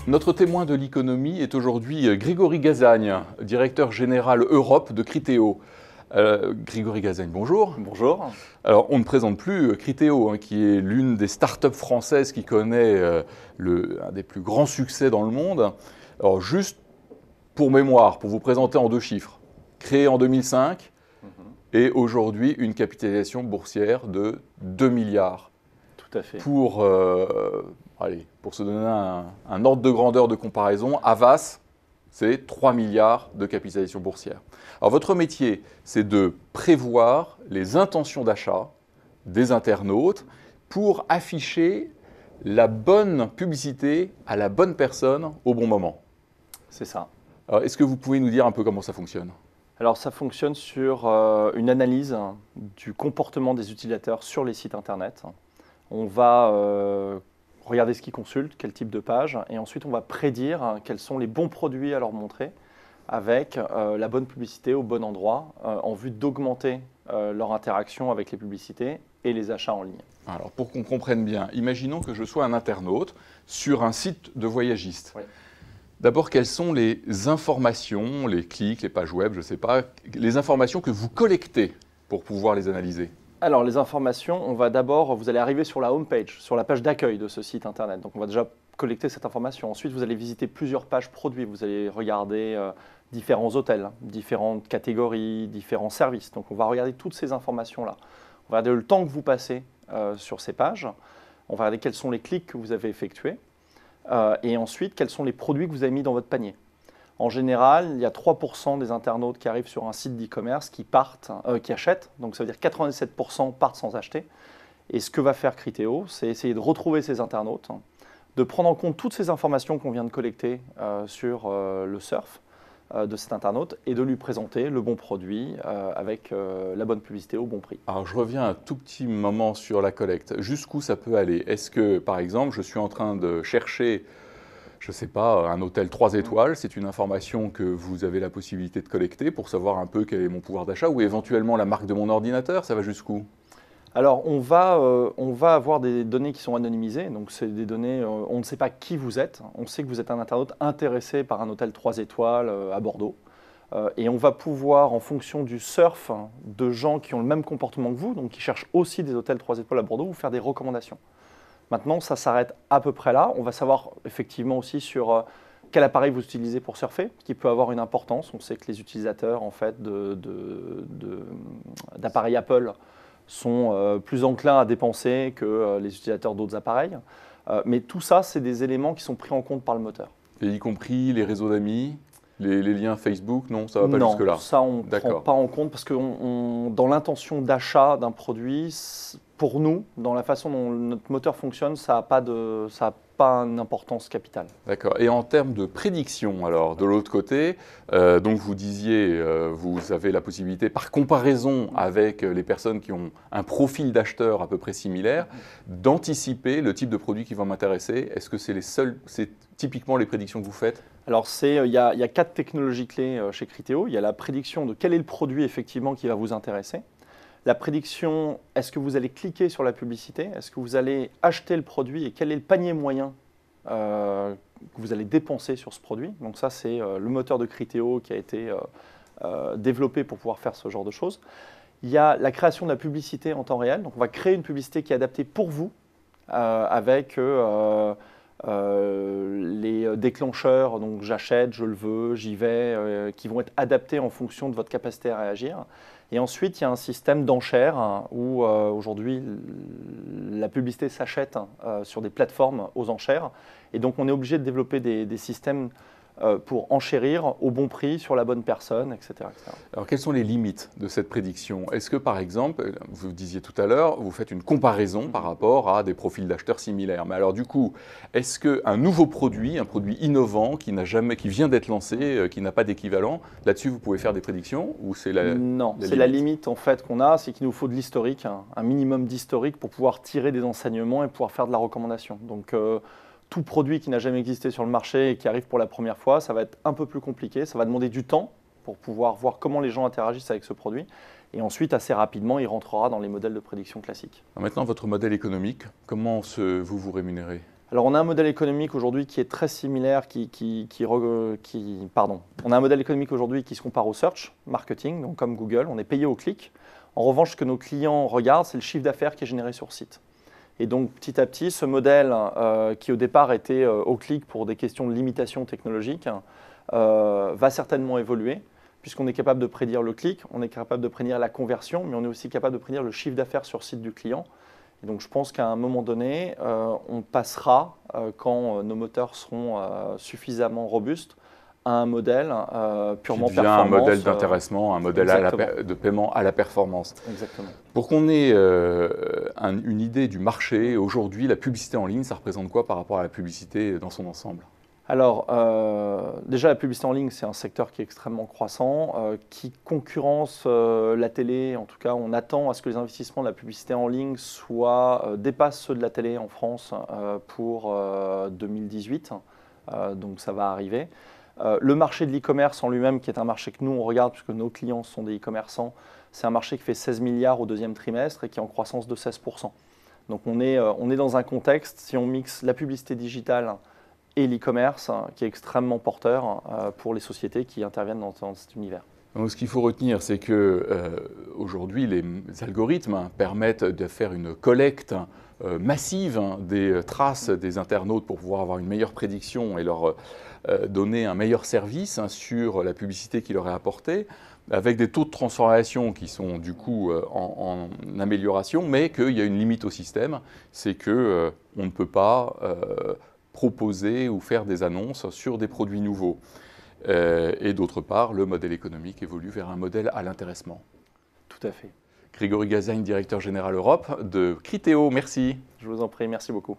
Notre témoin de l'économie est aujourd'hui Grégory Gazagne, directeur général Europe de Criteo. Grégory Gazagne, bonjour. Bonjour. Alors, on ne présente plus Criteo, qui est l'une des startups françaises qui connaît un des plus grands succès dans le monde. Alors, juste pour mémoire, pour vous présenter en deux chiffres, créé en 2005 et aujourd'hui une capitalisation boursière de 2 milliards. Tout à fait. Pour se donner un ordre de grandeur de comparaison, Havas, c'est 3 milliards de capitalisation boursière. Alors votre métier, c'est de prévoir les intentions d'achat des internautes pour afficher la bonne publicité à la bonne personne au bon moment. C'est ça. Alors, est-ce que vous pouvez nous dire un peu comment ça fonctionne ? Alors ça fonctionne sur une analyse du comportement des utilisateurs sur les sites internet. On va regarder ce qu'ils consultent, quel type de page, et ensuite on va prédire quels sont les bons produits à leur montrer avec la bonne publicité au bon endroit en vue d'augmenter leur interaction avec les publicités et les achats en ligne. Alors pour qu'on comprenne bien, imaginons que je sois un internaute sur un site de voyagiste. Oui. D'abord, quelles sont les informations, les clics, les pages web, je ne sais pas, les informations que vous collectez pour pouvoir les analyser ? Alors les informations, vous allez arriver sur la home page, sur la page d'accueil de ce site internet. Donc on va déjà collecter cette information. Ensuite, vous allez visiter plusieurs pages produits. Vous allez regarder différents hôtels, différentes catégories, différents services. Donc on va regarder toutes ces informations-là. On va regarder le temps que vous passez sur ces pages. On va regarder quels sont les clics que vous avez effectués. Et ensuite, quels sont les produits que vous avez mis dans votre panier. En général, il y a 3% des internautes qui arrivent sur un site d'e-commerce qui achètent. Donc ça veut dire 97% partent sans acheter. Et ce que va faire Criteo, c'est essayer de retrouver ces internautes, de prendre en compte toutes ces informations qu'on vient de collecter sur le surf de cet internaute et de lui présenter le bon produit avec la bonne publicité au bon prix. Alors je reviens un tout petit moment sur la collecte. Jusqu'où ça peut aller ? Est-ce que, par exemple, je suis en train de chercher, je ne sais pas, un hôtel 3 étoiles, c'est une information que vous avez la possibilité de collecter pour savoir un peu quel est mon pouvoir d'achat ou éventuellement la marque de mon ordinateur, ça va jusqu'où ? Alors, on va avoir des données qui sont anonymisées. Donc, c'est des données, on ne sait pas qui vous êtes. On sait que vous êtes un internaute intéressé par un hôtel 3 étoiles à Bordeaux. Et on va pouvoir, en fonction du surf de gens qui ont le même comportement que vous, donc qui cherchent aussi des hôtels 3 étoiles à Bordeaux, vous faire des recommandations. Maintenant, ça s'arrête à peu près là. On va savoir effectivement aussi sur quel appareil vous utilisez pour surfer, ce qui peut avoir une importance. On sait que les utilisateurs en fait, d'appareils Apple sont plus enclins à dépenser que les utilisateurs d'autres appareils. Mais tout ça, c'est des éléments qui sont pris en compte par le moteur. Et y compris les réseaux d'amis, les liens Facebook, non, ça ne va pas jusque-là. Non, ça on ne prend pas en compte parce que dans l'intention d'achat d'un produit, pour nous, dans la façon dont notre moteur fonctionne, ça n'a pas une importance capitale. D'accord. Et en termes de prédiction, alors, de l'autre côté, donc vous disiez, vous avez la possibilité, par comparaison avec les personnes qui ont un profil d'acheteur à peu près similaire, d'anticiper le type de produit qui va m'intéresser. Est-ce que c'est typiquement les prédictions que vous faites ? Alors, il y a 4 technologies clés chez Criteo. Il y a la prédiction de quel est le produit effectivement qui va vous intéresser. La prédiction, est-ce que vous allez cliquer sur la publicité? Est-ce que vous allez acheter le produit et quel est le panier moyen que vous allez dépenser sur ce produit? Donc ça, c'est le moteur de Criteo qui a été développé pour pouvoir faire ce genre de choses. Il y a la création de la publicité en temps réel. Donc on va créer une publicité qui est adaptée pour vous avec les déclencheurs, donc j'achète, je le veux, j'y vais, qui vont être adaptés en fonction de votre capacité à réagir. Et ensuite, il y a un système d'enchères où aujourd'hui la publicité s'achète sur des plateformes aux enchères. Et donc on est obligé de développer des systèmes pour enchérir au bon prix sur la bonne personne, etc., etc. Alors, quelles sont les limites de cette prédiction? Est-ce que, par exemple, vous disiez tout à l'heure, vous faites une comparaison par rapport à des profils d'acheteurs similaires. Mais alors, du coup, est-ce qu'un nouveau produit, un produit innovant qui vient d'être lancé, qui n'a pas d'équivalent, là-dessus, vous pouvez faire des prédictions ou c'est la Non, c'est la limite en fait qu'on a, c'est qu'il nous faut de l'historique, un minimum d'historique pour pouvoir tirer des enseignements et pouvoir faire de la recommandation. Donc, tout produit qui n'a jamais existé sur le marché et qui arrive pour la première fois, ça va être un peu plus compliqué, ça va demander du temps pour pouvoir voir comment les gens interagissent avec ce produit. Et ensuite, assez rapidement, il rentrera dans les modèles de prédiction classiques. Alors maintenant, votre modèle économique, comment vous rémunérez? Alors, on a un modèle économique aujourd'hui qui est très similaire, on a un modèle économique aujourd'hui qui se compare au search marketing, donc comme Google, on est payé au clic. En revanche, ce que nos clients regardent, c'est le chiffre d'affaires qui est généré sur site. Et donc, petit à petit, ce modèle qui au départ était au clic pour des questions de limitation technologique va certainement évoluer, puisqu'on est capable de prédire le clic, on est capable de prédire la conversion, mais on est aussi capable de prédire le chiffre d'affaires sur site du client. Et donc, je pense qu'à un moment donné, on passera, quand nos moteurs seront suffisamment robustes, à un modèle purement performance. Un modèle d'intéressement, un modèle de paiement à la performance. Exactement. Pour qu'on ait une idée du marché, aujourd'hui, la publicité en ligne, ça représente quoi par rapport à la publicité dans son ensemble? Alors, déjà, la publicité en ligne, c'est un secteur qui est extrêmement croissant, qui concurrence la télé. En tout cas, on attend à ce que les investissements de la publicité en ligne dépassent ceux de la télé en France pour 2018. Donc, ça va arriver. Le marché de l'e-commerce en lui-même, qui est un marché que nous, on regarde, puisque nos clients sont des e-commerçants, c'est un marché qui fait 16 milliards au deuxième trimestre et qui est en croissance de 16%. Donc, on est dans un contexte, si on mixe la publicité digitale et l'e-commerce, qui est extrêmement porteur pour les sociétés qui interviennent dans cet univers. Donc, ce qu'il faut retenir, c'est qu'aujourd'hui, les algorithmes permettent de faire une collecte massive des traces des internautes pour pouvoir avoir une meilleure prédiction et leur donner un meilleur service sur la publicité qui leur est apportée, avec des taux de transformation qui sont du coup en amélioration, mais qu'il y a une limite au système, c'est qu'on ne peut pas proposer ou faire des annonces sur des produits nouveaux. Et d'autre part, le modèle économique évolue vers un modèle à l'intéressement. Tout à fait. Grégory Gazagne, directeur général Europe de Criteo, merci. Je vous en prie, merci beaucoup.